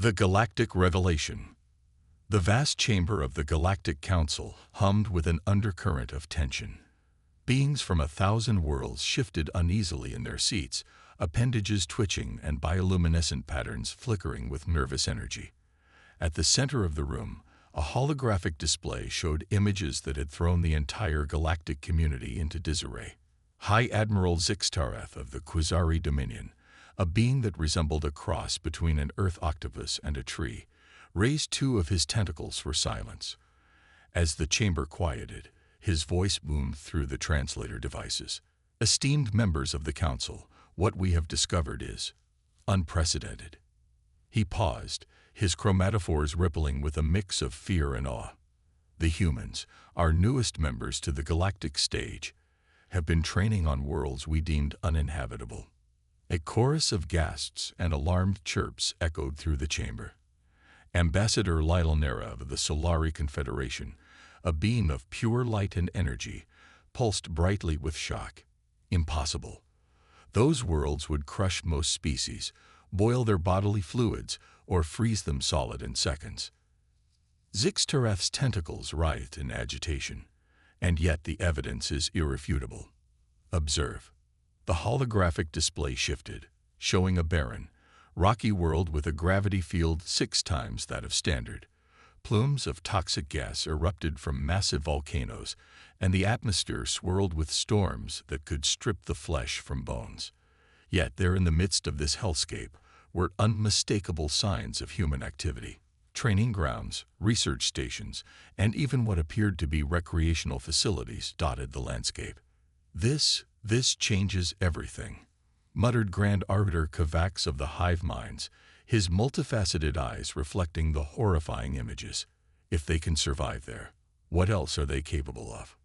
The Galactic Revelation. The vast chamber of the Galactic Council hummed with an undercurrent of tension. Beings from 1,000 worlds shifted uneasily in their seats, appendages twitching and bioluminescent patterns flickering with nervous energy. At the center of the room, a holographic display showed images that had thrown the entire galactic community into disarray. High Admiral Zixtareth of the Quasari Dominion, a being that resembled a cross between an earth octopus and a tree, raised two of his tentacles for silence. As the chamber quieted, his voice boomed through the translator devices. Esteemed members of the Council, what we have discovered is unprecedented. He paused, his chromatophores rippling with a mix of fear and awe. The humans, our newest members to the galactic stage, have been training on worlds we deemed uninhabitable. A chorus of gasps and alarmed chirps echoed through the chamber. Ambassador Lylonera of the Solari Confederation, a beam of pure light and energy, pulsed brightly with shock. Impossible. Those worlds would crush most species, boil their bodily fluids, or freeze them solid in seconds. Zixtareth's tentacles writhed in agitation, and yet the evidence is irrefutable. Observe. The holographic display shifted, showing a barren, rocky world with a gravity field 6 times that of standard. Plumes of toxic gas erupted from massive volcanoes, and the atmosphere swirled with storms that could strip the flesh from bones. Yet there in the midst of this hellscape were unmistakable signs of human activity. Training grounds, research stations, and even what appeared to be recreational facilities dotted the landscape. This changes everything, muttered Grand Arbiter Kavax of the Hive Minds, his multifaceted eyes reflecting the horrifying images. If they can survive there, what else are they capable of?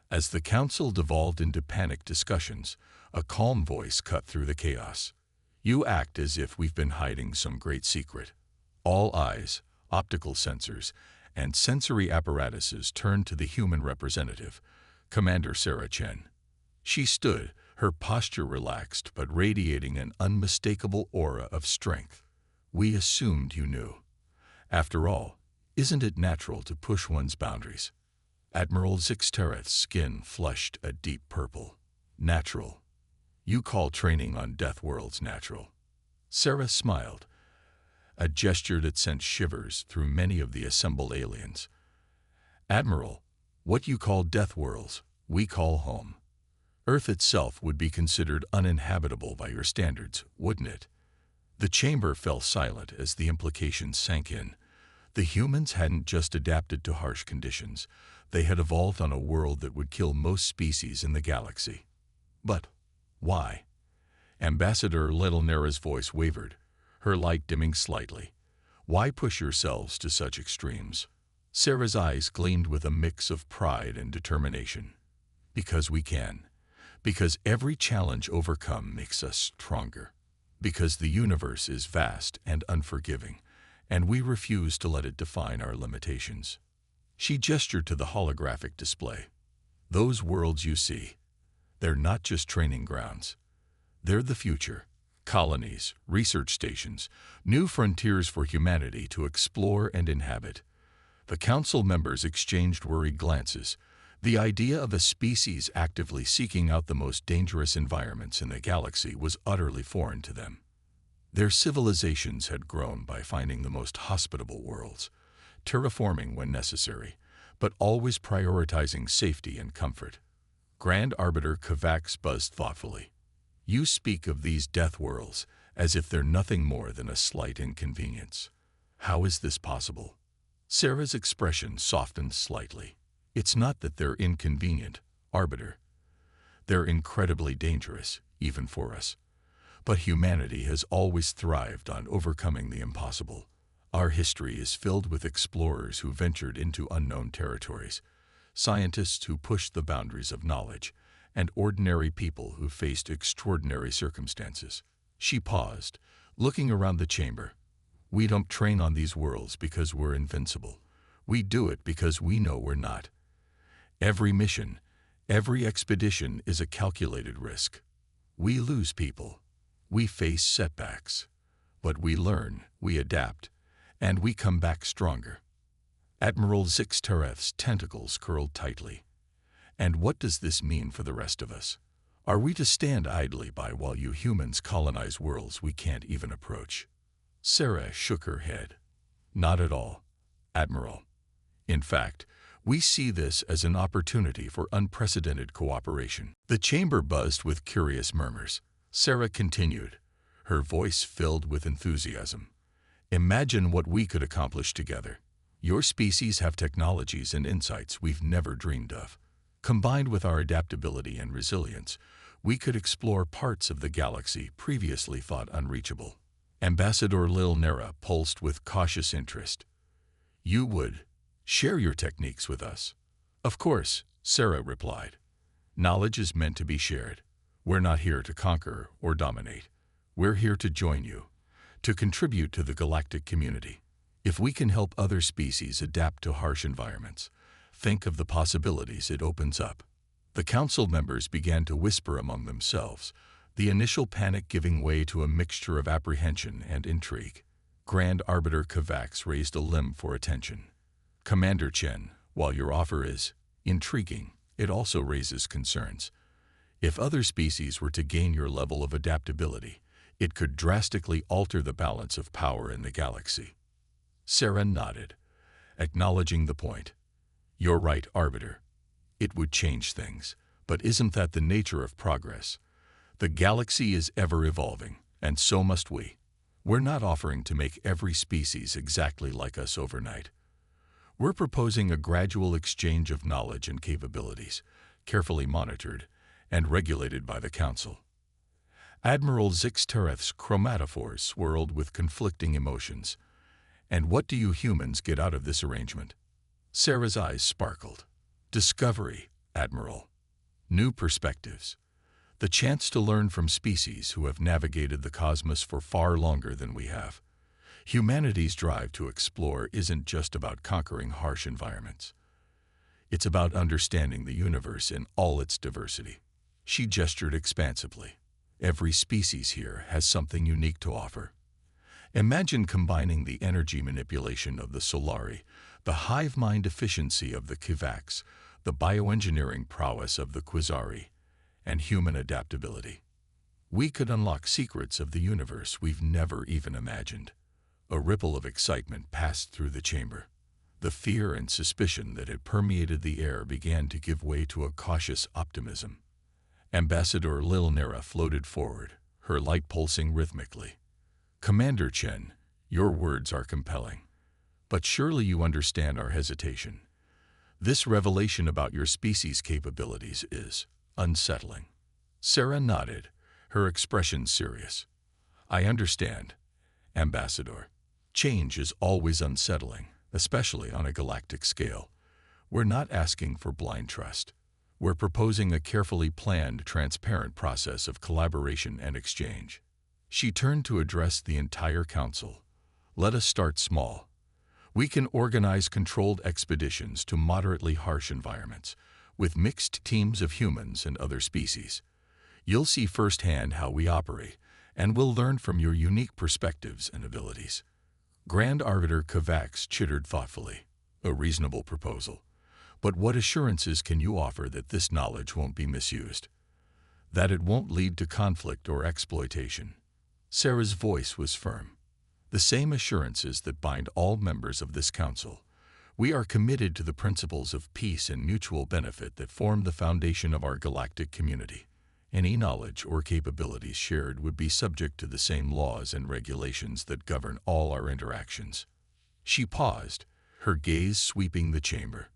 As the council devolved into panicked discussions, a calm voice cut through the chaos. You act as if we've been hiding some great secret. All eyes, optical sensors, and sensory apparatuses turned to the human representative, Commander Sarah Chen. She stood, her posture relaxed but radiating an unmistakable aura of strength. We assumed you knew. After all, isn't it natural to push one's boundaries? Admiral Zixtareth's skin flushed a deep purple. Natural. You call training on Deathworlds natural. Sarah smiled, a gesture that sent shivers through many of the assembled aliens. Admiral, what you call Deathworlds, we call home. Earth itself would be considered uninhabitable by your standards, wouldn't it? The chamber fell silent as the implications sank in. The humans hadn't just adapted to harsh conditions. They had evolved on a world that would kill most species in the galaxy. But why? Ambassador Lylonera's voice wavered, her light dimming slightly. Why push yourselves to such extremes? Sarah's eyes gleamed with a mix of pride and determination. Because we can. Because every challenge overcome makes us stronger. Because the universe is vast and unforgiving, and we refuse to let it define our limitations. She gestured to the holographic display. Those worlds you see, they're not just training grounds. They're the future. Colonies, research stations, new frontiers for humanity to explore and inhabit. The council members exchanged worried glances. The idea of a species actively seeking out the most dangerous environments in the galaxy was utterly foreign to them. Their civilizations had grown by finding the most hospitable worlds, terraforming when necessary, but always prioritizing safety and comfort. Grand Arbiter Kavax buzzed thoughtfully. You speak of these death worlds as if they're nothing more than a slight inconvenience. How is this possible? Sarah's expression softened slightly. It's not that they're inconvenient, Arbiter. They're incredibly dangerous, even for us. But humanity has always thrived on overcoming the impossible. Our history is filled with explorers who ventured into unknown territories, scientists who pushed the boundaries of knowledge, and ordinary people who faced extraordinary circumstances. She paused, looking around the chamber. We don't train on these worlds because we're invincible. We do it because we know we're not. Every mission, every expedition is a calculated risk. We lose people. We face setbacks. But we learn, we adapt, and we come back stronger. Admiral Zixtareth's tentacles curled tightly. And what does this mean for the rest of us? Are we to stand idly by while you humans colonize worlds we can't even approach? Sarah shook her head. Not at all, Admiral. In fact, we see this as an opportunity for unprecedented cooperation. The chamber buzzed with curious murmurs. Sarah continued, her voice filled with enthusiasm. Imagine what we could accomplish together. Your species have technologies and insights we've never dreamed of. Combined with our adaptability and resilience, we could explore parts of the galaxy previously thought unreachable. Ambassador Lil Nera pulsed with cautious interest. You would share your techniques with us? Of course, Sarah replied. Knowledge is meant to be shared. We're not here to conquer or dominate. We're here to join you, to contribute to the galactic community. If we can help other species adapt to harsh environments, think of the possibilities it opens up. The council members began to whisper among themselves, the initial panic giving way to a mixture of apprehension and intrigue. Grand Arbiter Kavax raised a limb for attention. Commander Chen, while your offer is intriguing, it also raises concerns. If other species were to gain your level of adaptability, it could drastically alter the balance of power in the galaxy. Sarah nodded, acknowledging the point. You're right, Arbiter. It would change things, but isn't that the nature of progress? The galaxy is ever evolving, and so must we. We're not offering to make every species exactly like us overnight. We're proposing a gradual exchange of knowledge and capabilities, carefully monitored and regulated by the Council. Admiral Zixtareth's chromatophores swirled with conflicting emotions. And what do you humans get out of this arrangement? Sarah's eyes sparkled. Discovery, Admiral. New perspectives. The chance to learn from species who have navigated the cosmos for far longer than we have. Humanity's drive to explore isn't just about conquering harsh environments. It's about understanding the universe in all its diversity. She gestured expansively. Every species here has something unique to offer. Imagine combining the energy manipulation of the Solari, the hive mind efficiency of the Kivaks, the bioengineering prowess of the Quasari, and human adaptability. We could unlock secrets of the universe we've never even imagined. A ripple of excitement passed through the chamber. The fear and suspicion that had permeated the air began to give way to a cautious optimism. Ambassador Lil Nera floated forward, her light pulsing rhythmically. Commander Chen, your words are compelling. But surely you understand our hesitation. This revelation about your species' capabilities is unsettling. Sarah nodded, her expression serious. I understand, Ambassador. Change is always unsettling, especially on a galactic scale. We're not asking for blind trust. We're proposing a carefully planned, transparent process of collaboration and exchange. She turned to address the entire council. Let us start small. We can organize controlled expeditions to moderately harsh environments, with mixed teams of humans and other species. You'll see firsthand how we operate, and we'll learn from your unique perspectives and abilities. Grand Arbiter Kavax chittered thoughtfully. A reasonable proposal. But what assurances can you offer that this knowledge won't be misused? That it won't lead to conflict or exploitation? Sarah's voice was firm. The same assurances that bind all members of this council. We are committed to the principles of peace and mutual benefit that form the foundation of our galactic community. Any knowledge or capabilities shared would be subject to the same laws and regulations that govern all our interactions. She paused, her gaze sweeping the chamber.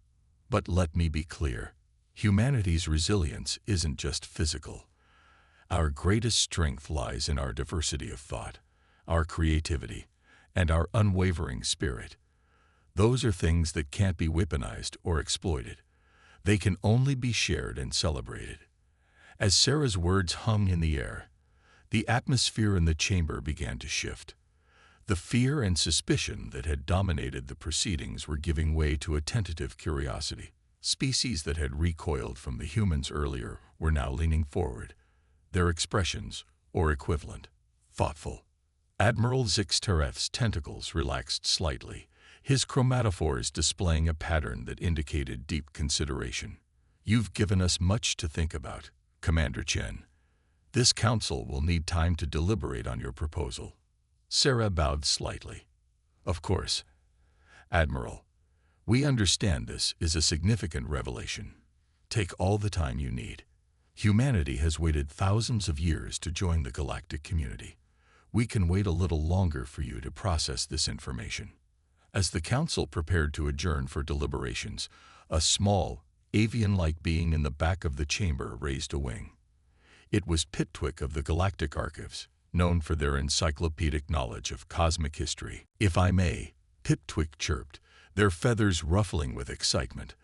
But let me be clear, humanity's resilience isn't just physical. Our greatest strength lies in our diversity of thought, our creativity, and our unwavering spirit. Those are things that can't be weaponized or exploited. They can only be shared and celebrated. As Sarah's words hung in the air, the atmosphere in the chamber began to shift. The fear and suspicion that had dominated the proceedings were giving way to a tentative curiosity. Species that had recoiled from the humans earlier were now leaning forward, their expressions, or equivalent, thoughtful. Admiral Zixtareth's tentacles relaxed slightly, his chromatophores displaying a pattern that indicated deep consideration. You've given us much to think about, Commander Chen. This council will need time to deliberate on your proposal. Sarah bowed slightly. Of course, Admiral. We understand this is a significant revelation. Take all the time you need. Humanity has waited thousands of years to join the galactic community. We can wait a little longer for you to process this information. As the council prepared to adjourn for deliberations, a small, avian-like being in the back of the chamber raised a wing. It was Pitwick of the Galactic Archives, known for their encyclopedic knowledge of cosmic history. If I may, Pitwick chirped, their feathers ruffling with excitement.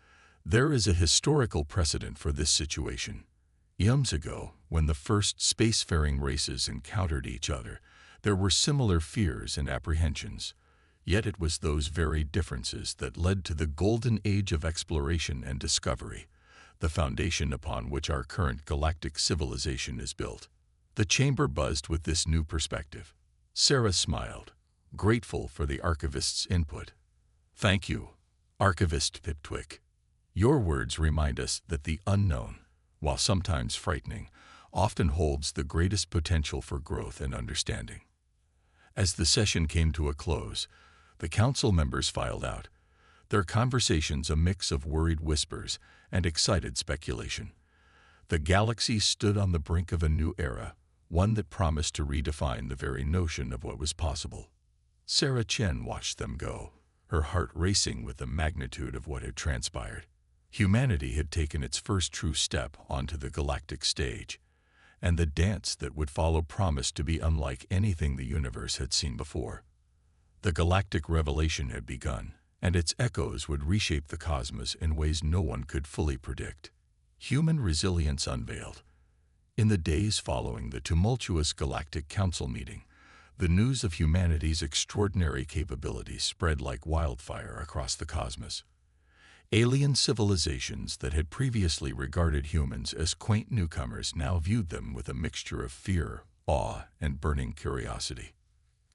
There is a historical precedent for this situation. Eons ago, when the first spacefaring races encountered each other, there were similar fears and apprehensions. Yet it was those very differences that led to the golden age of exploration and discovery, the foundation upon which our current galactic civilization is built. The chamber buzzed with this new perspective. Sarah smiled, grateful for the archivist's input. Thank you, Archivist Pitwick. Your words remind us that the unknown, while sometimes frightening, often holds the greatest potential for growth and understanding. As the session came to a close, the council members filed out, their conversations a mix of worried whispers and excited speculation. The galaxy stood on the brink of a new era, one that promised to redefine the very notion of what was possible. Sarah Chen watched them go, her heart racing with the magnitude of what had transpired. Humanity had taken its first true step onto the galactic stage, and the dance that would follow promised to be unlike anything the universe had seen before. The galactic revelation had begun, and its echoes would reshape the cosmos in ways no one could fully predict. Human resilience unveiled. In the days following the tumultuous Galactic Council meeting, the news of humanity's extraordinary capabilities spread like wildfire across the cosmos. Alien civilizations that had previously regarded humans as quaint newcomers now viewed them with a mixture of fear, awe, and burning curiosity.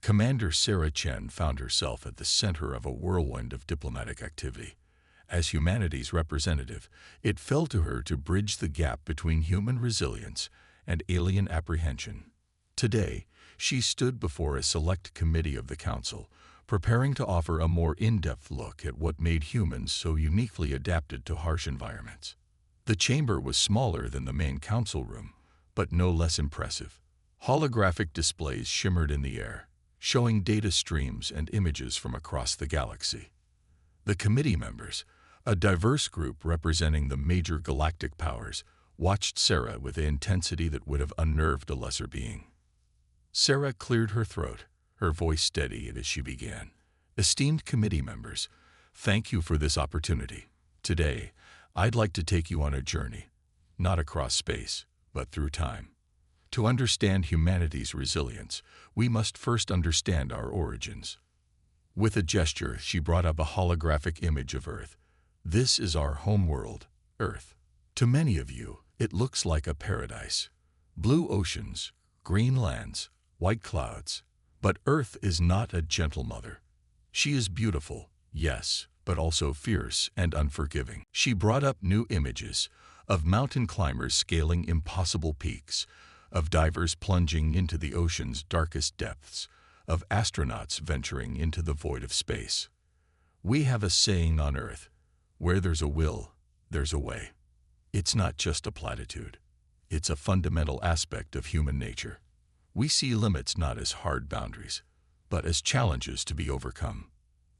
Commander Sarah Chen found herself at the center of a whirlwind of diplomatic activity. As humanity's representative, it fell to her to bridge the gap between human resilience and alien apprehension. Today, she stood before a select committee of the Council, preparing to offer a more in-depth look at what made humans so uniquely adapted to harsh environments. The chamber was smaller than the main council room, but no less impressive. Holographic displays shimmered in the air, showing data streams and images from across the galaxy. The committee members, a diverse group representing the major galactic powers, watched Sarah with an intensity that would have unnerved a lesser being. Sarah cleared her throat, her voice steady as she began. Esteemed committee members, thank you for this opportunity. Today, I'd like to take you on a journey, not across space, but through time. To understand humanity's resilience, we must first understand our origins. With a gesture, she brought up a holographic image of Earth. This is our homeworld, Earth. To many of you, it looks like a paradise. Blue oceans, green lands, white clouds. But Earth is not a gentle mother. She is beautiful, yes, but also fierce and unforgiving. She brought up new images of mountain climbers scaling impossible peaks, of divers plunging into the ocean's darkest depths, of astronauts venturing into the void of space. We have a saying on Earth, where there's a will, there's a way. It's not just a platitude. It's a fundamental aspect of human nature. We see limits not as hard boundaries, but as challenges to be overcome.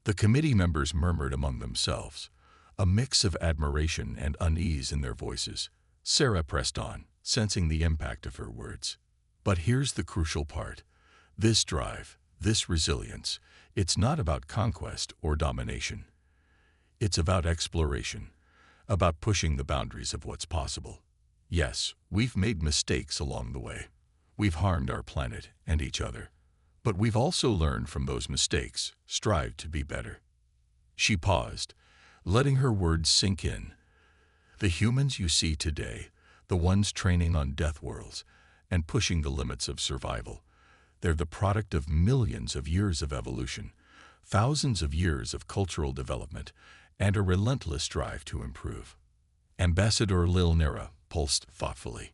The committee members murmured among themselves, a mix of admiration and unease in their voices. Sarah pressed on, sensing the impact of her words. But here's the crucial part. This drive, this resilience, it's not about conquest or domination. It's about exploration, about pushing the boundaries of what's possible. Yes, we've made mistakes along the way. We've harmed our planet and each other. But we've also learned from those mistakes, strived to be better. She paused, letting her words sink in. The humans you see today, the ones training on Deathworlds and pushing the limits of survival, They're the product of millions of years of evolution, thousands of years of cultural development, and a relentless drive to improve. Ambassador Lil Nera pulsed thoughtfully.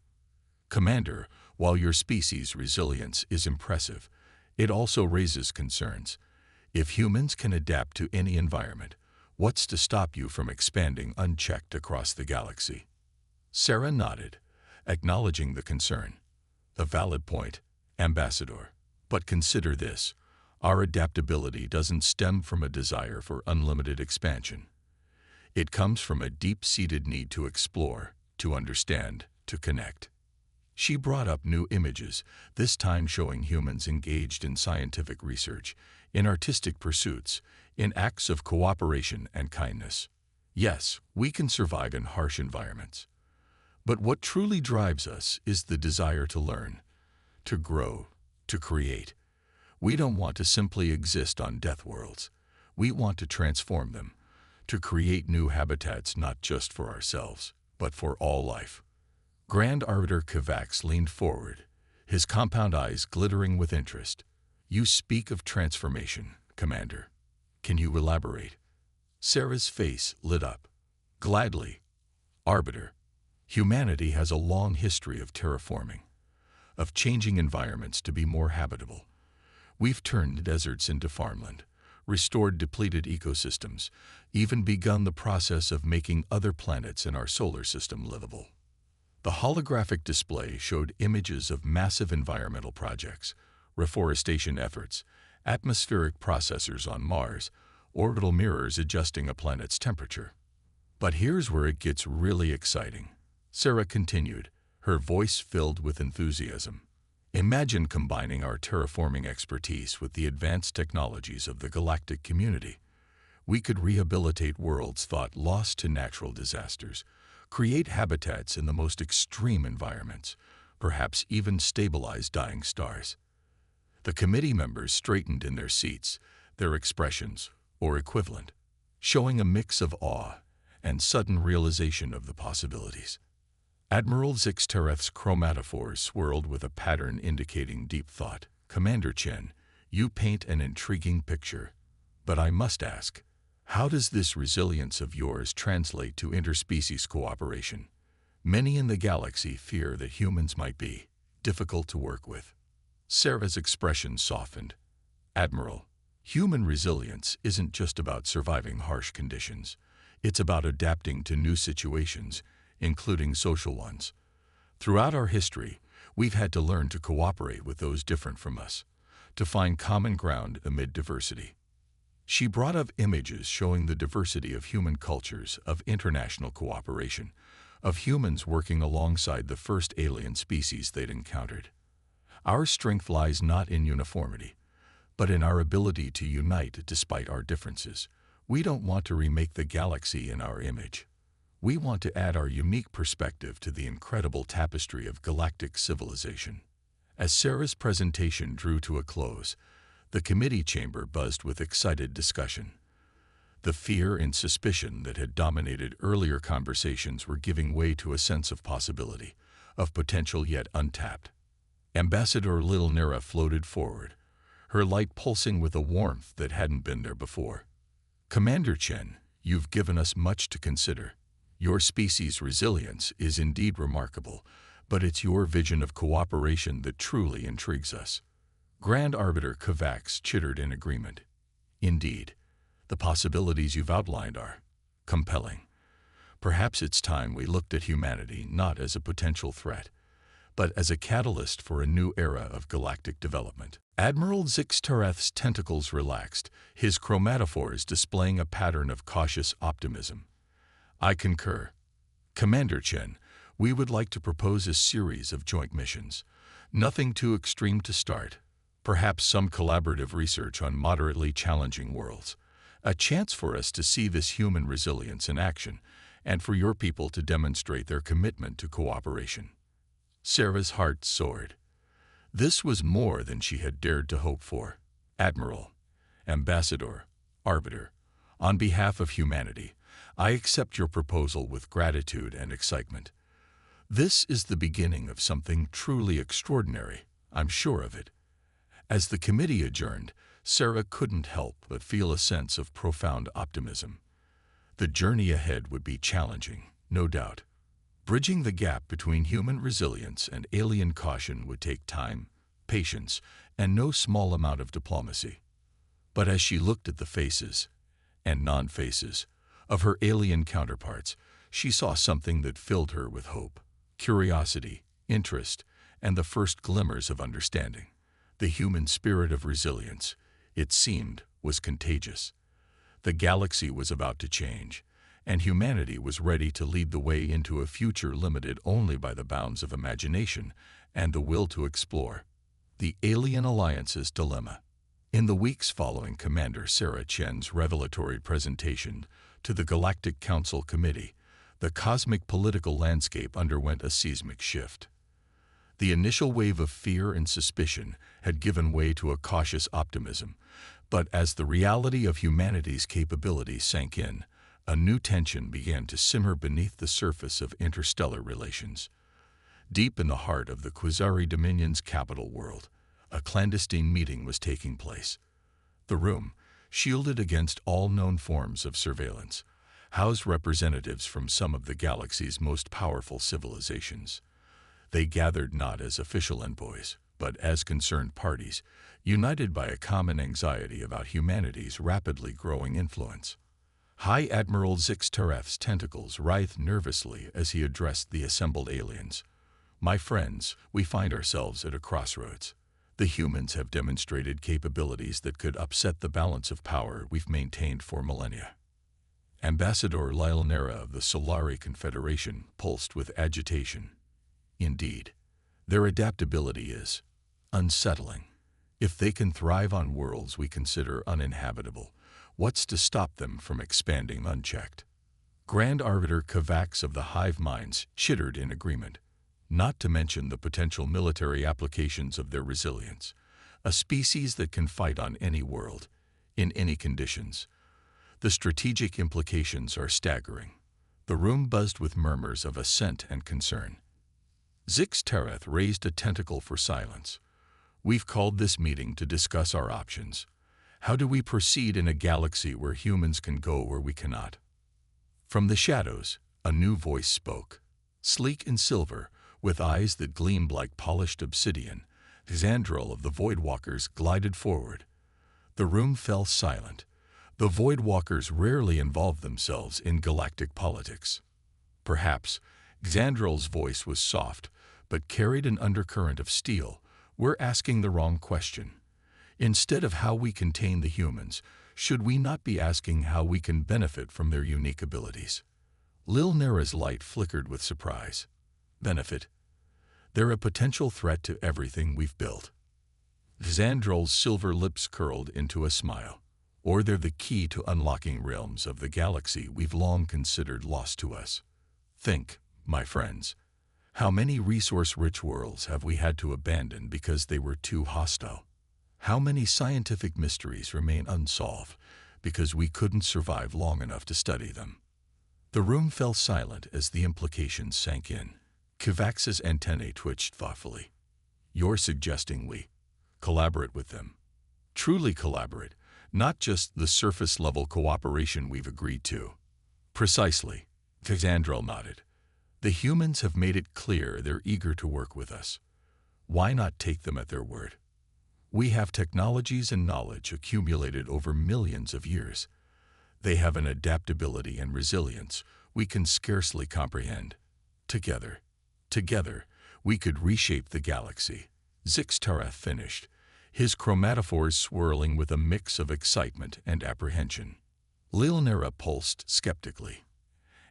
Commander, while your species' resilience is impressive, it also raises concerns. If humans can adapt to any environment, what's to stop you from expanding unchecked across the galaxy? Sarah nodded, acknowledging the concern. A valid point, Ambassador. But consider this. Our adaptability doesn't stem from a desire for unlimited expansion. It comes from a deep-seated need to explore, to understand, to connect. She brought up new images, this time showing humans engaged in scientific research, in artistic pursuits, in acts of cooperation and kindness. Yes, we can survive in harsh environments. But what truly drives us is the desire to learn, to grow, to create. We don't want to simply exist on death worlds. We want to transform them, to create new habitats not just for ourselves, but for all life. Grand Arbiter Kavax leaned forward, his compound eyes glittering with interest. You speak of transformation, Commander. Can you elaborate? Sarah's face lit up. Gladly. Arbiter, humanity has a long history of terraforming, of changing environments to be more habitable. We've turned deserts into farmland, restored depleted ecosystems, even begun the process of making other planets in our solar system livable. The holographic display showed images of massive environmental projects, reforestation efforts, atmospheric processors on Mars, orbital mirrors adjusting a planet's temperature. But here's where it gets really exciting. Sarah continued, her voice filled with enthusiasm. Imagine combining our terraforming expertise with the advanced technologies of the galactic community. We could rehabilitate worlds thought lost to natural disasters, create habitats in the most extreme environments, perhaps even stabilize dying stars. The committee members straightened in their seats, their expressions, or equivalent, showing a mix of awe and sudden realization of the possibilities. Admiral Zixtereth's chromatophores swirled with a pattern indicating deep thought. Commander Chen, you paint an intriguing picture. But I must ask, how does this resilience of yours translate to interspecies cooperation? Many in the galaxy fear that humans might be difficult to work with. Sarah's expression softened. Admiral, human resilience isn't just about surviving harsh conditions. It's about adapting to new situations, including social ones. Throughout our history, we've had to learn to cooperate with those different from us, to find common ground amid diversity. She brought up images showing the diversity of human cultures, of international cooperation, of humans working alongside the first alien species they'd encountered. Our strength lies not in uniformity, but in our ability to unite despite our differences. We don't want to remake the galaxy in our image. We want to add our unique perspective to the incredible tapestry of galactic civilization. As Sarah's presentation drew to a close, the committee chamber buzzed with excited discussion. The fear and suspicion that had dominated earlier conversations were giving way to a sense of possibility, of potential yet untapped. Ambassador Lil Nera floated forward, her light pulsing with a warmth that hadn't been there before. Commander Chen, you've given us much to consider. Your species' resilience is indeed remarkable, but it's your vision of cooperation that truly intrigues us. Grand Arbiter Kavax chittered in agreement. Indeed, the possibilities you've outlined are compelling. Perhaps it's time we looked at humanity not as a potential threat, but as a catalyst for a new era of galactic development. Admiral Zixtereth's tentacles relaxed, his chromatophores displaying a pattern of cautious optimism. I concur. Commander Chen, we would like to propose a series of joint missions. Nothing too extreme to start. Perhaps some collaborative research on moderately challenging worlds. A chance for us to see this human resilience in action, and for your people to demonstrate their commitment to cooperation. Sarah's heart soared. This was more than she had dared to hope for. Admiral, Ambassador, Arbiter, on behalf of humanity, I accept your proposal with gratitude and excitement. This is the beginning of something truly extraordinary, I'm sure of it. As the committee adjourned, Sarah couldn't help but feel a sense of profound optimism. The journey ahead would be challenging, no doubt. Bridging the gap between human resilience and alien caution would take time, patience, and no small amount of diplomacy. But as she looked at the faces, and non-faces, of her alien counterparts, she saw something that filled her with hope, curiosity, interest, and the first glimmers of understanding. The human spirit of resilience, it seemed, was contagious. The galaxy was about to change, and humanity was ready to lead the way into a future limited only by the bounds of imagination and the will to explore. The Alien Alliance's Dilemma. In the weeks following Commander Sarah Chen's revelatory presentation to the Galactic Council Committee, the cosmic political landscape underwent a seismic shift. The initial wave of fear and suspicion had given way to a cautious optimism, but as the reality of humanity's capabilities sank in, a new tension began to simmer beneath the surface of interstellar relations. Deep in the heart of the Quasari Dominion's capital world, a clandestine meeting was taking place. The room, shielded against all known forms of surveillance, housed representatives from some of the galaxy's most powerful civilizations. They gathered not as official envoys, but as concerned parties, united by a common anxiety about humanity's rapidly growing influence. High Admiral Zix Tareth's tentacles writhed nervously as he addressed the assembled aliens. "My friends, we find ourselves at a crossroads. The humans have demonstrated capabilities that could upset the balance of power we've maintained for millennia." Ambassador Lilnera of the Solari Confederation pulsed with agitation. Indeed, their adaptability is unsettling. If they can thrive on worlds we consider uninhabitable, what's to stop them from expanding unchecked? Grand Arbiter Kavax of the Hive Minds chittered in agreement, not to mention the potential military applications of their resilience, a species that can fight on any world, in any conditions. The strategic implications are staggering. The room buzzed with murmurs of assent and concern. Zix Tareth raised a tentacle for silence. "We've called this meeting to discuss our options. How do we proceed in a galaxy where humans can go where we cannot?" From the shadows, a new voice spoke. Sleek in silver, with eyes that gleamed like polished obsidian, Xandril of the Voidwalkers glided forward. The room fell silent. The Voidwalkers rarely involved themselves in galactic politics. Perhaps Xandril's voice was soft, but carried an undercurrent of steel. "We're asking the wrong question. Instead of how we contain the humans, should we not be asking how we can benefit from their unique abilities?" Lilnera's light flickered with surprise. "Benefit? They're a potential threat to everything we've built." Xandril's silver lips curled into a smile. "Or they're the key to unlocking realms of the galaxy we've long considered lost to us. Think, my friends, how many resource-rich worlds have we had to abandon because they were too hostile? How many scientific mysteries remain unsolved because we couldn't survive long enough to study them?" The room fell silent as the implications sank in. Kavax's antennae twitched thoughtfully. "You're suggesting we collaborate with them. Truly collaborate, not just the surface-level cooperation we've agreed to." "Precisely," Xandril nodded. "The humans have made it clear they're eager to work with us. Why not take them at their word? We have technologies and knowledge accumulated over millions of years. They have an adaptability and resilience we can scarcely comprehend. Together, we could reshape the galaxy." Zix Tareth finished, his chromatophores swirling with a mix of excitement and apprehension. Lilnera pulsed skeptically.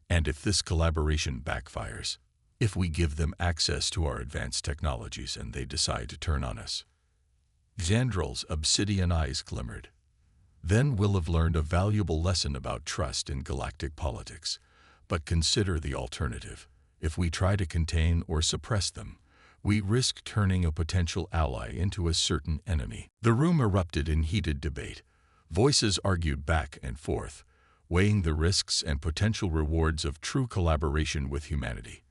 "And if this collaboration backfires? If we give them access to our advanced technologies and they decide to turn on us?" Xandril's obsidian eyes glimmered. "Then we'll have learned a valuable lesson about trust in galactic politics. But consider the alternative. If we try to contain or suppress them, we risk turning a potential ally into a certain enemy." The room erupted in heated debate. Voices argued back and forth, weighing the risks and potential rewards of true collaboration with humanity.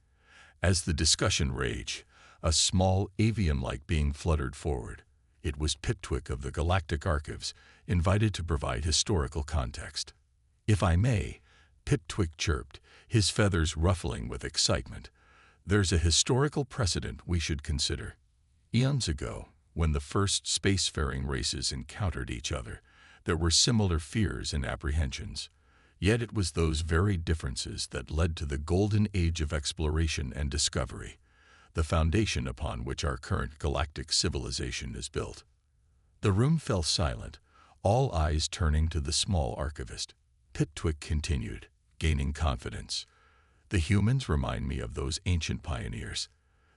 As the discussion raged, a small avian-like being fluttered forward. It was Pitwick of the Galactic Archives, invited to provide historical context. "If I may," Pitwick chirped, his feathers ruffling with excitement, "there's a historical precedent we should consider. Eons ago, when the first spacefaring races encountered each other, there were similar fears and apprehensions. Yet it was those very differences that led to the golden age of exploration and discovery, the foundation upon which our current galactic civilization is built." The room fell silent, all eyes turning to the small archivist. Pitwick continued, gaining confidence. "The humans remind me of those ancient pioneers.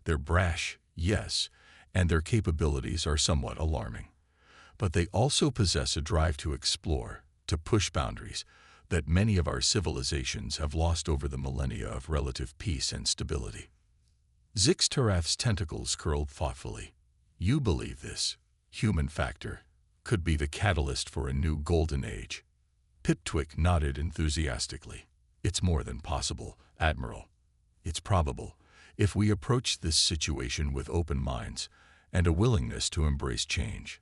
They're brash, yes, and their capabilities are somewhat alarming. But they also possess a drive to explore, to push boundaries, that many of our civilizations have lost over the millennia of relative peace and stability." Zixtarath's tentacles curled thoughtfully. "You believe this human factor could be the catalyst for a new golden age?" Pitwick nodded enthusiastically. "It's more than possible, Admiral. It's probable, if we approach this situation with open minds and a willingness to embrace change."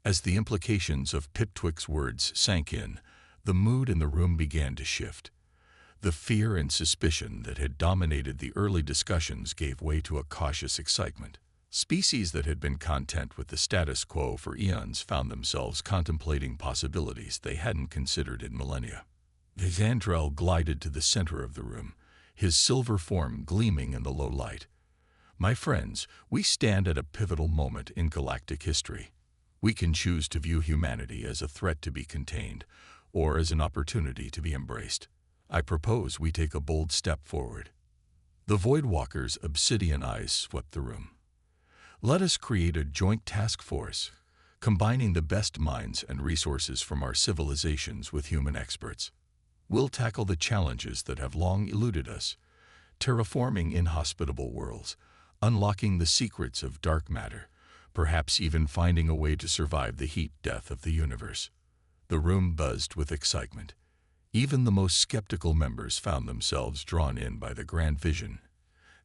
As the implications of Pitwick's words sank in, the mood in the room began to shift. The fear and suspicion that had dominated the early discussions gave way to a cautious excitement. Species that had been content with the status quo for eons found themselves contemplating possibilities they hadn't considered in millennia. Xandrel glided to the center of the room, his silver form gleaming in the low light. "My friends, we stand at a pivotal moment in galactic history. We can choose to view humanity as a threat to be contained, or as an opportunity to be embraced. I propose we take a bold step forward." The Voidwalker's obsidian eyes swept the room. "Let us create a joint task force, combining the best minds and resources from our civilizations with human experts. We'll tackle the challenges that have long eluded us, terraforming inhospitable worlds, unlocking the secrets of dark matter, perhaps even finding a way to survive the heat death of the universe." The room buzzed with excitement. Even the most skeptical members found themselves drawn in by the grand vision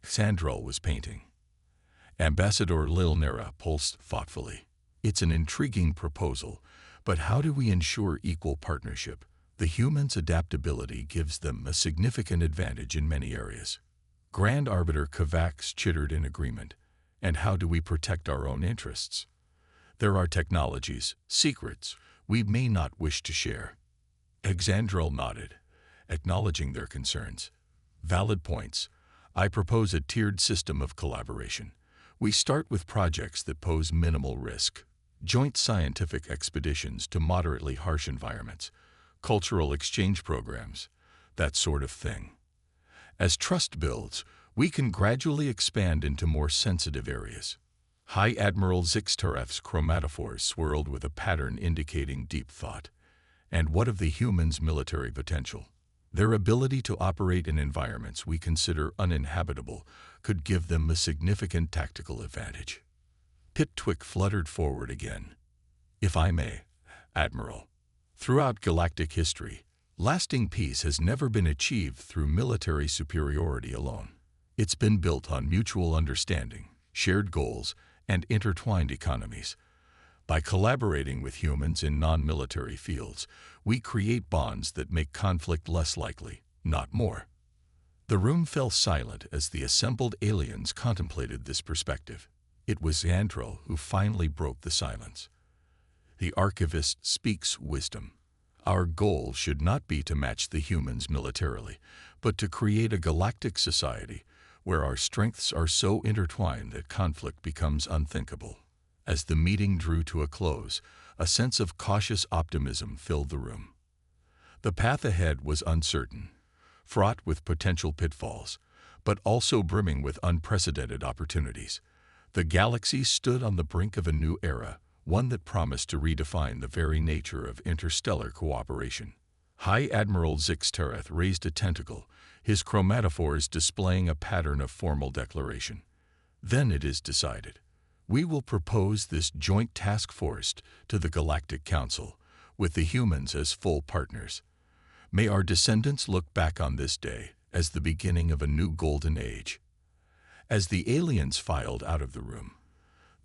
Xandrel was painting. Ambassador Lilnera pulsed thoughtfully. "It's an intriguing proposal, but how do we ensure equal partnership? The humans' adaptability gives them a significant advantage in many areas." Grand Arbiter Kavax chittered in agreement. "And how do we protect our own interests? There are technologies, secrets, we may not wish to share." Xandrel nodded, acknowledging their concerns. "Valid points. I propose a tiered system of collaboration. We start with projects that pose minimal risk, joint scientific expeditions to moderately harsh environments, cultural exchange programs, that sort of thing. As trust builds, we can gradually expand into more sensitive areas." High Admiral Zixtarath's chromatophores swirled with a pattern indicating deep thought. "And what of the humans' military potential? Their ability to operate in environments we consider uninhabitable could give them a significant tactical advantage." Pitwick fluttered forward again. "If I may, Admiral, throughout galactic history, lasting peace has never been achieved through military superiority alone. It's been built on mutual understanding, shared goals, and intertwined economies. By collaborating with humans in non-military fields, we create bonds that make conflict less likely, not more." The room fell silent as the assembled aliens contemplated this perspective. It was Xandrel who finally broke the silence. "The archivist speaks wisdom. Our goal should not be to match the humans militarily, but to create a galactic society where our strengths are so intertwined that conflict becomes unthinkable." As the meeting drew to a close, a sense of cautious optimism filled the room. The path ahead was uncertain, fraught with potential pitfalls, but also brimming with unprecedented opportunities. The galaxy stood on the brink of a new era, one that promised to redefine the very nature of interstellar cooperation. High Admiral Zixtarath raised a tentacle, his chromatophores displaying a pattern of formal declaration. "Then it is decided. We will propose this joint task force to the Galactic Council, with the humans as full partners. May our descendants look back on this day as the beginning of a new golden age." As the aliens filed out of the room,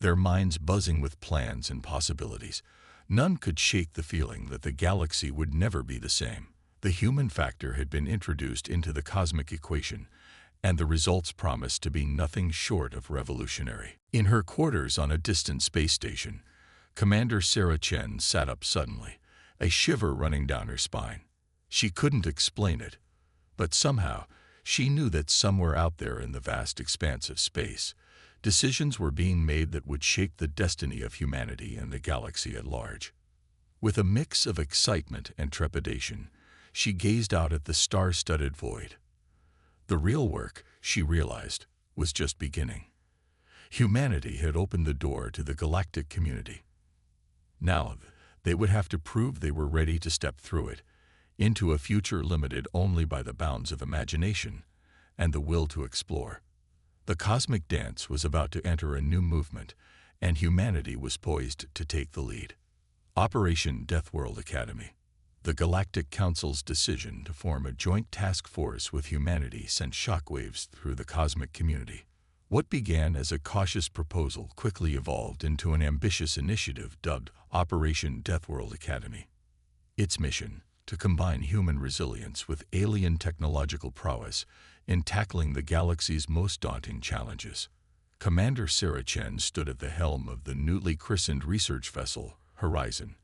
their minds buzzing with plans and possibilities. None could shake the feeling that the galaxy would never be the same. The human factor had been introduced into the cosmic equation, and the results promised to be nothing short of revolutionary. In her quarters on a distant space station, Commander Sarah Chen sat up suddenly, a shiver running down her spine. She couldn't explain it, but somehow she knew that somewhere out there in the vast expanse of space, decisions were being made that would shape the destiny of humanity and the galaxy at large. With a mix of excitement and trepidation, she gazed out at the star-studded void. The real work, she realized, was just beginning. Humanity had opened the door to the galactic community. Now, they would have to prove they were ready to step through it, into a future limited only by the bounds of imagination and the will to explore. The cosmic dance was about to enter a new movement, and humanity was poised to take the lead. Operation Deathworld Academy. The Galactic Council's decision to form a joint task force with humanity sent shockwaves through the cosmic community. What began as a cautious proposal quickly evolved into an ambitious initiative dubbed Operation Deathworld Academy. Its mission, to combine human resilience with alien technological prowess in tackling the galaxy's most daunting challenges. Commander Sarah Chen stood at the helm of the newly christened research vessel, Horizon,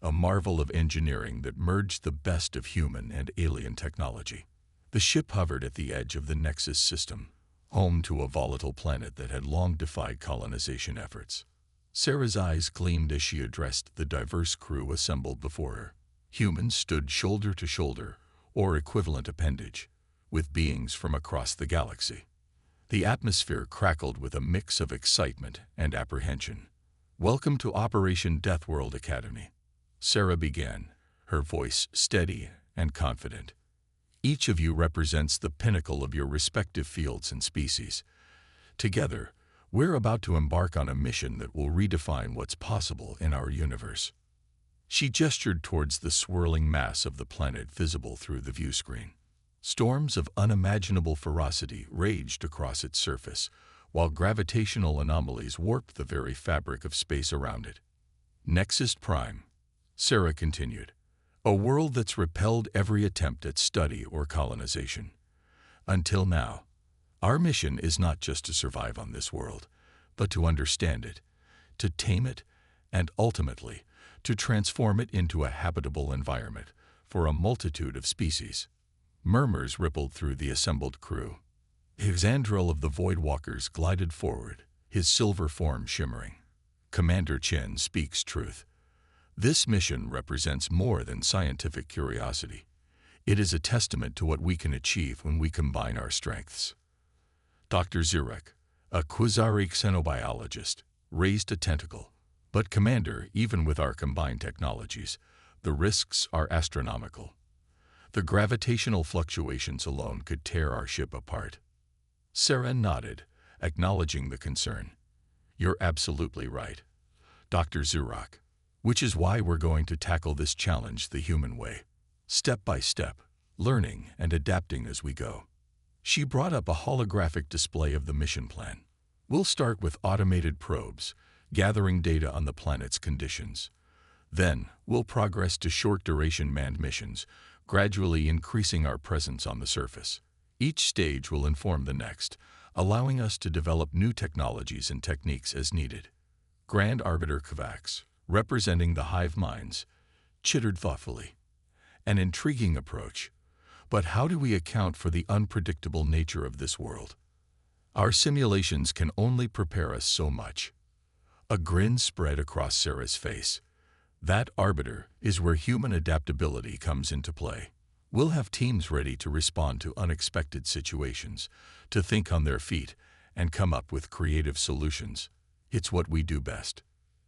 a marvel of engineering that merged the best of human and alien technology. The ship hovered at the edge of the Nexus system, home to a volatile planet that had long defied colonization efforts. Sarah's eyes gleamed as she addressed the diverse crew assembled before her. Humans stood shoulder to shoulder, or equivalent appendage, with beings from across the galaxy. The atmosphere crackled with a mix of excitement and apprehension. "Welcome to Operation Deathworld Academy," Sarah began, her voice steady and confident. "Each of you represents the pinnacle of your respective fields and species. Together, we're about to embark on a mission that will redefine what's possible in our universe." She gestured towards the swirling mass of the planet visible through the viewscreen. Storms of unimaginable ferocity raged across its surface, while gravitational anomalies warped the very fabric of space around it. "Nexus Prime," Sarah continued, "a world that's repelled every attempt at study or colonization. Until now, our mission is not just to survive on this world, but to understand it, to tame it, and ultimately, to transform it into a habitable environment for a multitude of species." Murmurs rippled through the assembled crew. Xandril of the Voidwalkers glided forward, his silver form shimmering. "Commander Chen speaks truth. This mission represents more than scientific curiosity. It is a testament to what we can achieve when we combine our strengths." Dr. Zurek, a Quasari xenobiologist, raised a tentacle. "But Commander, even with our combined technologies, the risks are astronomical. The gravitational fluctuations alone could tear our ship apart." Sarah nodded, acknowledging the concern. "You're absolutely right, Dr. Zurek, which is why we're going to tackle this challenge the human way, step by step, learning and adapting as we go." She brought up a holographic display of the mission plan. "We'll start with automated probes, gathering data on the planet's conditions. Then, we'll progress to short-duration manned missions, gradually increasing our presence on the surface. Each stage will inform the next, allowing us to develop new technologies and techniques as needed." Grand Arbiter Kovacs, representing the hive minds, chittered thoughtfully. "An intriguing approach, but how do we account for the unpredictable nature of this world? Our simulations can only prepare us so much." A grin spread across Sarah's face. "That arbiter is where human adaptability comes into play. We'll have teams ready to respond to unexpected situations, to think on their feet, and come up with creative solutions. It's what we do best."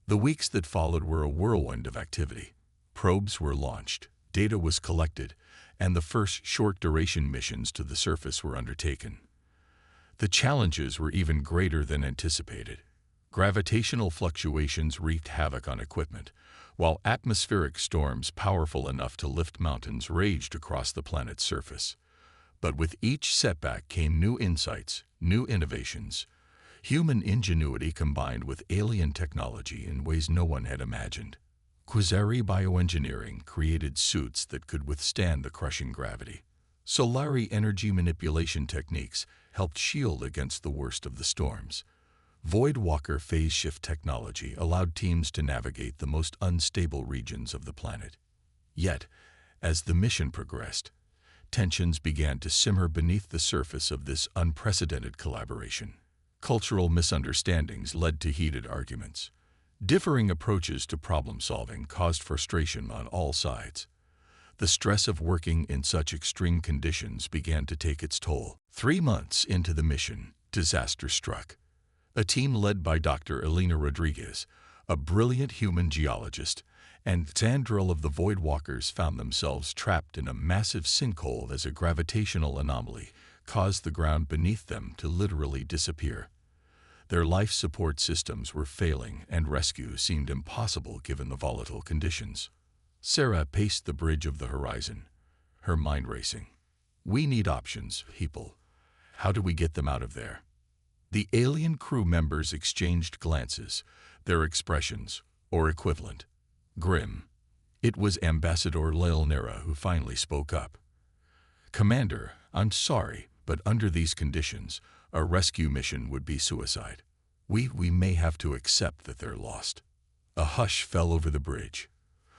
The weeks that followed were a whirlwind of activity. Probes were launched, data was collected, and the first short-duration missions to the surface were undertaken. The challenges were even greater than anticipated. Gravitational fluctuations wreaked havoc on equipment, while atmospheric storms powerful enough to lift mountains raged across the planet's surface. But with each setback came new insights, new innovations. Human ingenuity combined with alien technology in ways no one had imagined. Quasari bioengineering created suits that could withstand the crushing gravity. Solari energy manipulation techniques helped shield against the worst of the storms. Voidwalker phase shift technology allowed teams to navigate the most unstable regions of the planet. Yet, as the mission progressed, tensions began to simmer beneath the surface of this unprecedented collaboration. Cultural misunderstandings led to heated arguments. Differing approaches to problem-solving caused frustration on all sides. The stress of working in such extreme conditions began to take its toll. 3 months into the mission, disaster struck. A team led by Dr. Elena Rodriguez, a brilliant human geologist, and Sandril of the Voidwalkers found themselves trapped in a massive sinkhole as a gravitational anomaly caused the ground beneath them to literally disappear. Their life support systems were failing and rescue seemed impossible given the volatile conditions. Sarah paced the bridge of the horizon, her mind racing. We need options, people. How do we get them out of there? The alien crew members exchanged glances, their expressions, or equivalent, grim. It was Ambassador Leilnera who finally spoke up. Commander, I'm sorry, but under these conditions, a rescue mission would be suicide. We may have to accept that they're lost. A hush fell over the bridge.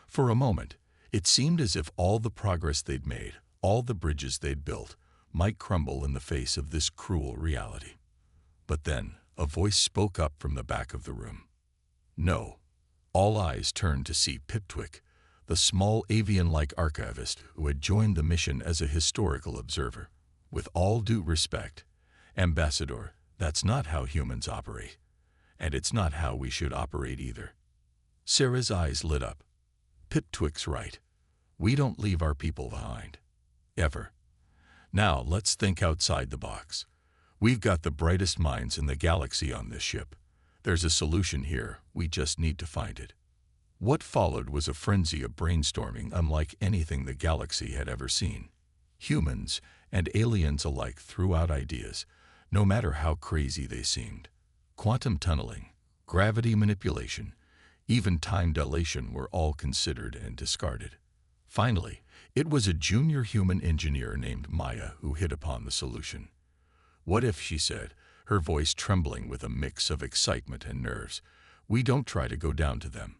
For a moment, it seemed as if all the progress they'd made, all the bridges they'd built, might crumble in the face of this cruel reality. But then, a voice spoke up from the back of the room. No. All eyes turned to see Piptwick, the small avian-like archivist who had joined the mission as a historical observer. With all due respect, Ambassador, that's not how humans operate. And it's not how we should operate either. Sarah's eyes lit up. Piptwick's right. We don't leave our people behind. Ever. Now let's think outside the box. We've got the brightest minds in the galaxy on this ship. There's a solution here, we just need to find it. What followed was a frenzy of brainstorming unlike anything the galaxy had ever seen. Humans and aliens alike threw out ideas, no matter how crazy they seemed. Quantum tunneling, gravity manipulation, even time dilation were all considered and discarded. Finally, it was a junior human engineer named Maya who hit upon the solution. What if, she said, her voice trembling with a mix of excitement and nerves, we don't try to go down to them.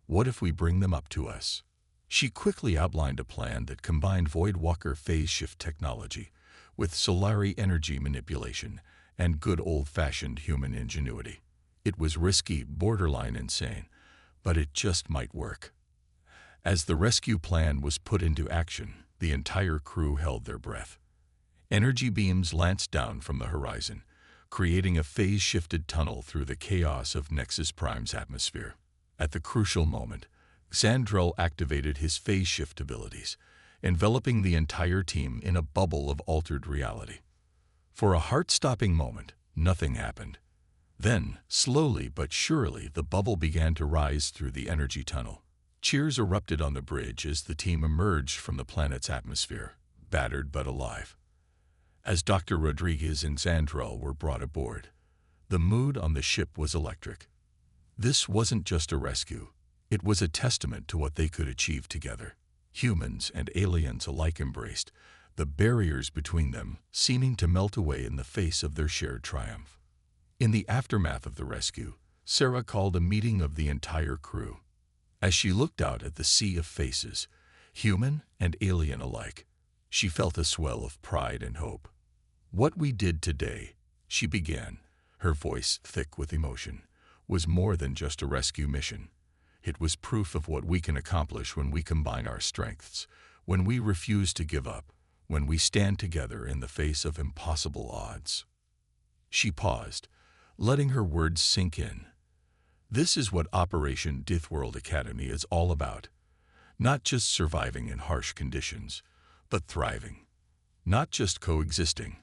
What if we bring them up to us? She quickly outlined a plan that combined Voidwalker phase shift technology with Solari energy manipulation and good old-fashioned human ingenuity. It was risky, borderline insane, but it just might work. As the rescue plan was put into action, the entire crew held their breath. Energy beams lanced down from the horizon, creating a phase-shifted tunnel through the chaos of Nexus Prime's atmosphere. At the crucial moment, Xandrel activated his phase shift abilities, enveloping the entire team in a bubble of altered reality. For a heart-stopping moment, nothing happened. Then, slowly but surely, the bubble began to rise through the energy tunnel. Cheers erupted on the bridge as the team emerged from the planet's atmosphere, battered but alive. As Dr. Rodriguez and Xandrel were brought aboard, the mood on the ship was electric. This wasn't just a rescue. It was a testament to what they could achieve together. Humans and aliens alike embraced, the barriers between them seeming to melt away in the face of their shared triumph. In the aftermath of the rescue, Sarah called a meeting of the entire crew. As she looked out at the sea of faces, human and alien alike, she felt a swell of pride and hope. What we did today, she began, her voice thick with emotion, was more than just a rescue mission. It was proof of what we can accomplish when we combine our strengths, when we refuse to give up, when we stand together in the face of impossible odds. She paused, letting her words sink in. This is what Operation Deathworld Academy is all about. Not just surviving in harsh conditions, but thriving. Not just coexisting,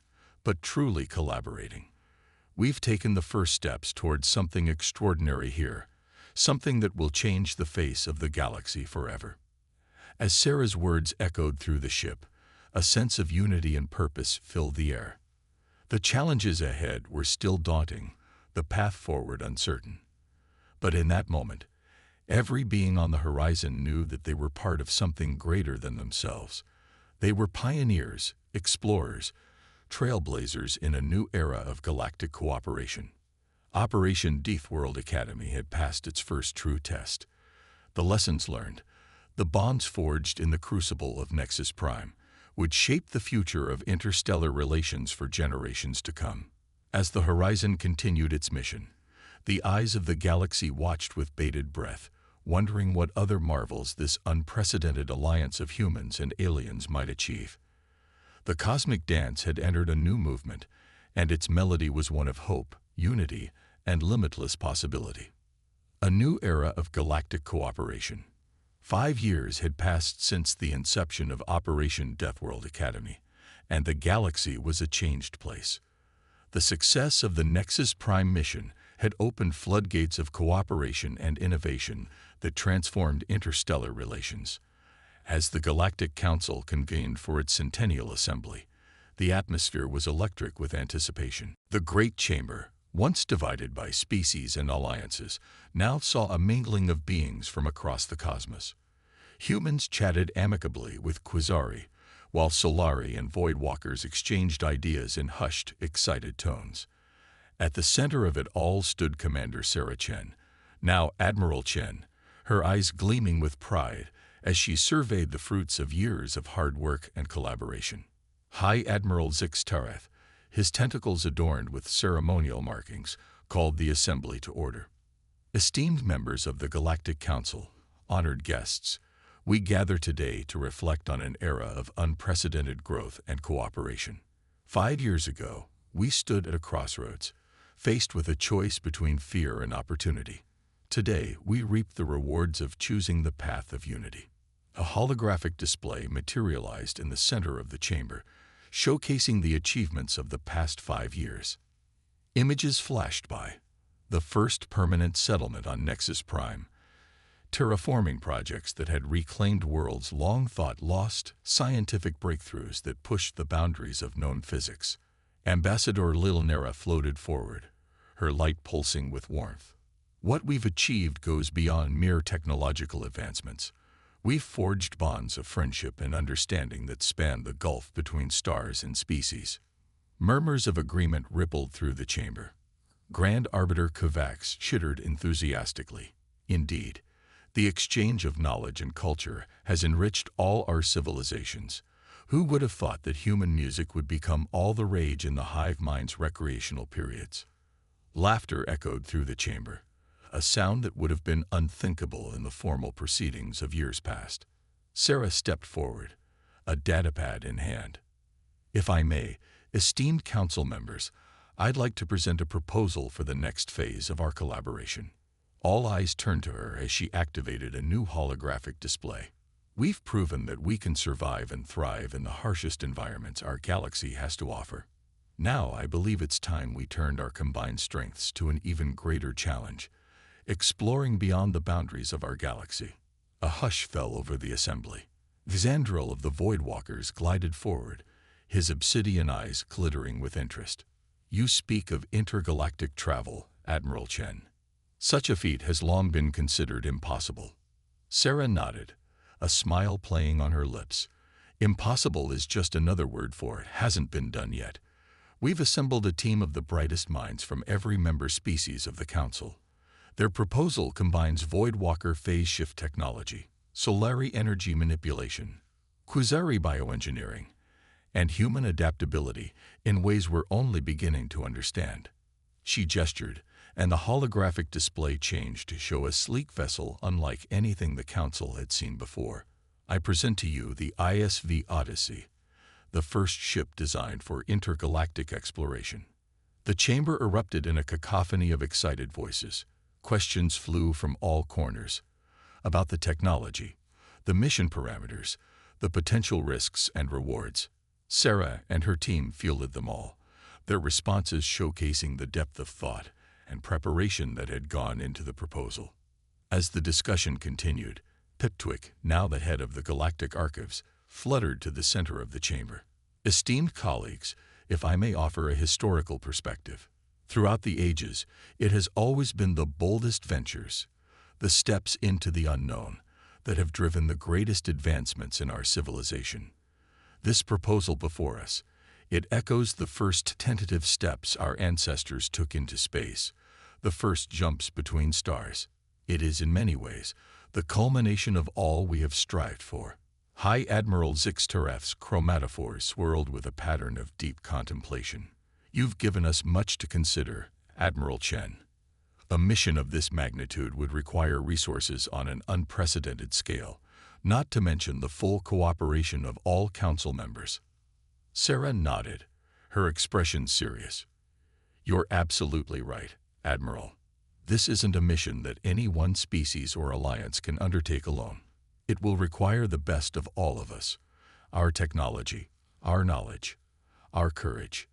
but truly collaborating. We've taken the first steps towards something extraordinary here, something that will change the face of the galaxy forever. As Sarah's words echoed through the ship, a sense of unity and purpose filled the air. The challenges ahead were still daunting, the path forward uncertain. But in that moment, every being on the horizon knew that they were part of something greater than themselves. They were pioneers, explorers, trailblazers in a new era of galactic cooperation. Operation Deathworld Academy had passed its first true test. The lessons learned, the bonds forged in the crucible of Nexus Prime, would shape the future of interstellar relations for generations to come. As the Horizon continued its mission, the eyes of the galaxy watched with bated breath, wondering what other marvels this unprecedented alliance of humans and aliens might achieve. The cosmic dance had entered a new movement, and its melody was one of hope, unity, and limitless possibility. A new era of galactic cooperation. 5 years had passed since the inception of Operation Deathworld Academy, and the galaxy was a changed place. The success of the Nexus Prime mission had opened floodgates of cooperation and innovation that transformed interstellar relations. As the Galactic Council convened for its centennial assembly, the atmosphere was electric with anticipation. The Great Chamber, once divided by species and alliances, now saw a mingling of beings from across the cosmos. Humans chatted amicably with Quasari, while Solari and Voidwalkers exchanged ideas in hushed, excited tones. At the center of it all stood Commander Sarah Chen, now Admiral Chen, her eyes gleaming with pride as she surveyed the fruits of years of hard work and collaboration. High Admiral Zix Tareth, his tentacles adorned with ceremonial markings, called the assembly to order. Esteemed members of the Galactic Council, honored guests, we gather today to reflect on an era of unprecedented growth and cooperation. 5 years ago, we stood at a crossroads, faced with a choice between fear and opportunity. Today, we reap the rewards of choosing the path of unity. A holographic display materialized in the center of the chamber, showcasing the achievements of the past 5 years. Images flashed by. The first permanent settlement on Nexus Prime. Terraforming projects that had reclaimed worlds long thought lost, scientific breakthroughs that pushed the boundaries of known physics. Ambassador Lil Nera floated forward, her light pulsing with warmth. What we've achieved goes beyond mere technological advancements. We've forged bonds of friendship and understanding that span the gulf between stars and species. Murmurs of agreement rippled through the chamber. Grand Arbiter Kovacs chittered enthusiastically. Indeed, the exchange of knowledge and culture has enriched all our civilizations. Who would have thought that human music would become all the rage in the hive mind's recreational periods? Laughter echoed through the chamber, a sound that would have been unthinkable in the formal proceedings of years past. Sarah stepped forward, a datapad in hand. If I may, esteemed council members, I'd like to present a proposal for the next phase of our collaboration. All eyes turned to her as she activated a new holographic display. We've proven that we can survive and thrive in the harshest environments our galaxy has to offer. Now I believe it's time we turned our combined strengths to an even greater challenge, exploring beyond the boundaries of our galaxy. A hush fell over the assembly. Xandril of the Voidwalkers glided forward, his obsidian eyes glittering with interest. You speak of intergalactic travel, Admiral Chen. Such a feat has long been considered impossible. Sarah nodded, a smile playing on her lips. Impossible is just another word for it hasn't been done yet. We've assembled a team of the brightest minds from every member species of the Council. Their proposal combines Voidwalker phase shift technology, Solari energy manipulation, Quasari bioengineering, and human adaptability in ways we're only beginning to understand. She gestured, and the holographic display changed to show a sleek vessel unlike anything the Council had seen before. I present to you the ISV Odyssey, the first ship designed for intergalactic exploration. The chamber erupted in a cacophony of excited voices. Questions flew from all corners about the technology, the mission parameters, the potential risks and rewards. Sarah and her team fielded them all, their responses showcasing the depth of thought and preparation that had gone into the proposal. As the discussion continued, Piptwick, now the head of the Galactic Archives, fluttered to the center of the chamber. Esteemed colleagues, if I may offer a historical perspective, Throughout the ages, it has always been the boldest ventures, the steps into the unknown, that have driven the greatest advancements in our civilization. This proposal before us, it echoes the first tentative steps our ancestors took into space, the first jumps between stars. It is in many ways the culmination of all we have strived for. High Admiral Zixtaref's chromatophores swirled with a pattern of deep contemplation. You've given us much to consider, Admiral Chen. A mission of this magnitude would require resources on an unprecedented scale, not to mention the full cooperation of all council members. Sarah nodded, her expression serious. You're absolutely right, Admiral. This isn't a mission that any one species or alliance can undertake alone. It will require the best of all of us, our technology, our knowledge, our courage.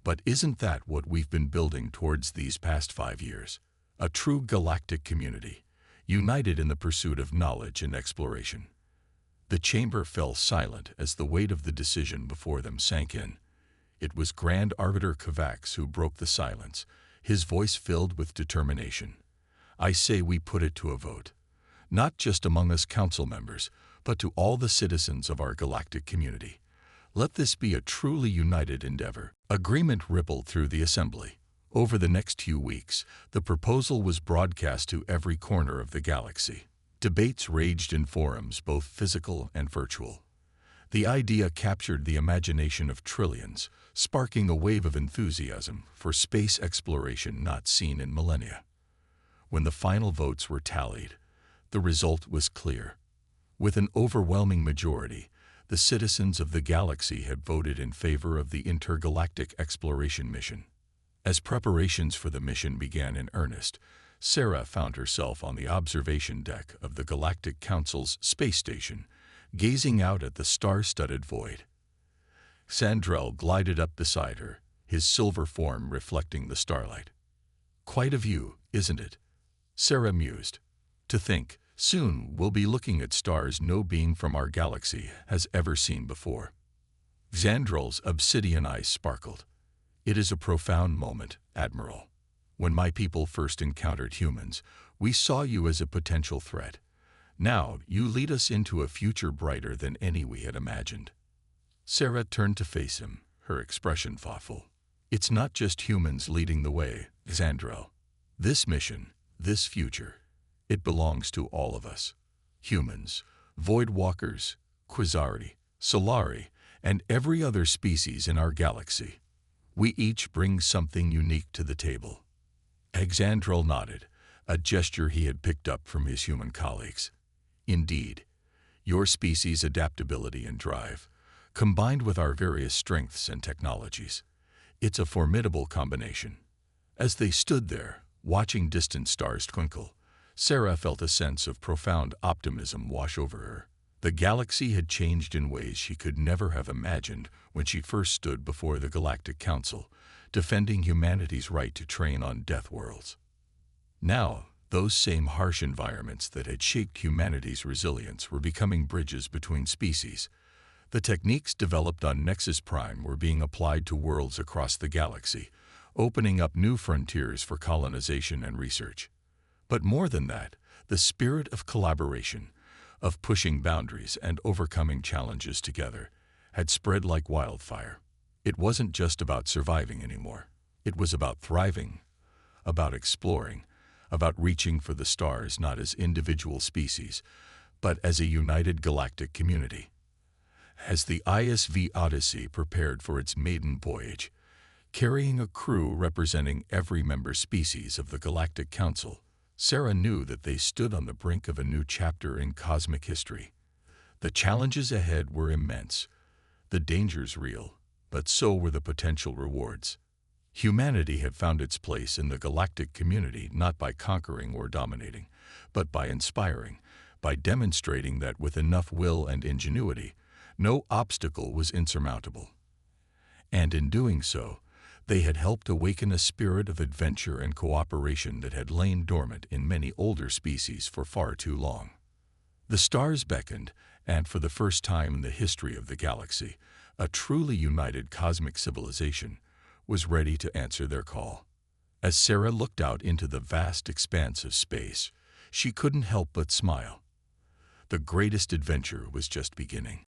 But isn't that what we've been building towards these past 5 years? A true galactic community, united in the pursuit of knowledge and exploration. The chamber fell silent as the weight of the decision before them sank in. It was Grand Arbiter Kovacs who broke the silence, his voice filled with determination. I say we put it to a vote, not just among us council members, but to all the citizens of our galactic community. Let this be a truly united endeavor. Agreement rippled through the assembly. Over the next few weeks, the proposal was broadcast to every corner of the galaxy. Debates raged in forums, both physical and virtual. The idea captured the imagination of trillions, sparking a wave of enthusiasm for space exploration not seen in millennia. When the final votes were tallied, the result was clear. With an overwhelming majority, the citizens of the galaxy had voted in favor of the intergalactic exploration mission. As preparations for the mission began in earnest, Sarah found herself on the observation deck of the Galactic Council's space station, gazing out at the star-studded void. Sandrell glided up beside her, his silver form reflecting the starlight. Quite a view, isn't it? Sarah mused. To think, soon we'll be looking at stars no being from our galaxy has ever seen before. Xandrel's obsidian eyes sparkled. It is a profound moment, Admiral. When my people first encountered humans, we saw you as a potential threat. Now you lead us into a future brighter than any we had imagined. Sarah turned to face him, her expression thoughtful. It's not just humans leading the way, Xandrel. This mission, this future, it belongs to all of us. Humans, void walkers, Quasari, Solari, and every other species in our galaxy. We each bring something unique to the table. Xandrel nodded, a gesture he had picked up from his human colleagues. Indeed, your species' adaptability and drive, combined with our various strengths and technologies, it's a formidable combination. As they stood there, watching distant stars twinkle, Sarah felt a sense of profound optimism wash over her. The galaxy had changed in ways she could never have imagined when she first stood before the Galactic Council, defending humanity's right to train on Deathworlds. Now, those same harsh environments that had shaped humanity's resilience were becoming bridges between species. The techniques developed on Nexus Prime were being applied to worlds across the galaxy, opening up new frontiers for colonization and research. But more than that, the spirit of collaboration, of pushing boundaries and overcoming challenges together, had spread like wildfire. It wasn't just about surviving anymore. It was about thriving, about exploring, about reaching for the stars not as individual species, but as a united galactic community. As the ISV Odyssey prepared for its maiden voyage, carrying a crew representing every member species of the Galactic Council, Sarah knew that they stood on the brink of a new chapter in cosmic history. The challenges ahead were immense, the dangers real, but so were the potential rewards. Humanity had found its place in the galactic community not by conquering or dominating, but by inspiring, by demonstrating that with enough will and ingenuity, no obstacle was insurmountable. And in doing so, they had helped awaken a spirit of adventure and cooperation that had lain dormant in many older species for far too long. The stars beckoned, and for the first time in the history of the galaxy, a truly united cosmic civilization was ready to answer their call. As Sarah looked out into the vast expanse of space, she couldn't help but smile. The greatest adventure was just beginning.